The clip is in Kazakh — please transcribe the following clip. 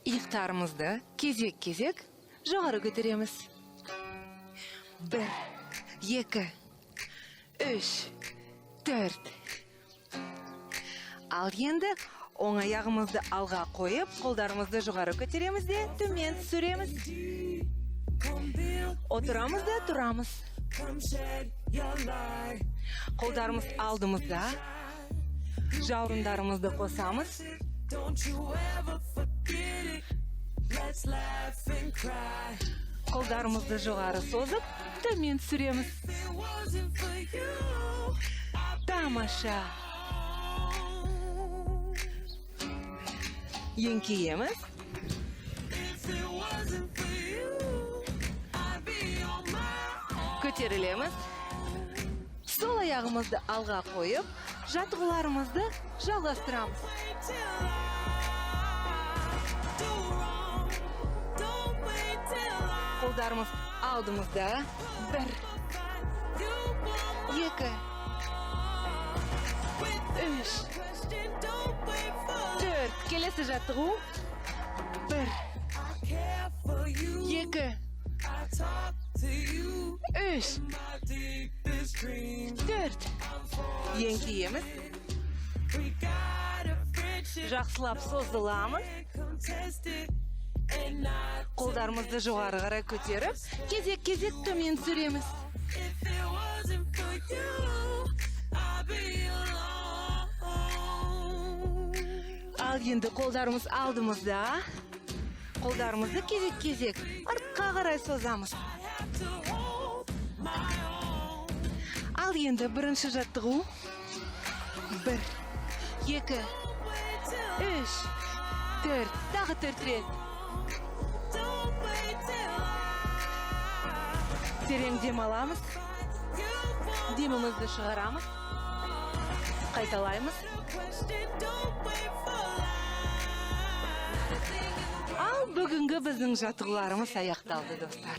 Иықтарымызды кезек-кезек жоғары көтереміз. 1, 2, 3, 4. Ал енді оң аяғымызды алға қойып, қолдарымызды жоғары көтереміз де төмен түсіреміз. Отырамыз да тұрамыз. Қолдарымыз алдымызда. Жауырындарымызды қосамыз. Қолдарымызды жоғары созып, төмен түсіреміз. Тамаша. Еңкейеміз. Көтерілеміз. Сол аяғымызды алға қойып, жаттығуларымызды жалғастырамыз. Қолдарымыз алдымызда. 1, 2, 3, 4. Келесі жаттығу. 1, 2, 3, 4. Еңкейеміз. Жақсылап созыламыз. Қолдарымызды жоғары қарай көтеріп, кезек-кезек төмен түсіреміз. Ал енді қолдарымыз алдымызда. Қолдарымызды кезек-кезек артқа қарай созамыз. Ал енді бірінші жаттығу. 1, 2, 3, 4. Тағы 4 рет. Терең дем аламыз. Демімізді шығарамыз. Қайталаймыз. Ал бүгінгі біздің жаттығуларымыз аяқталды, достар.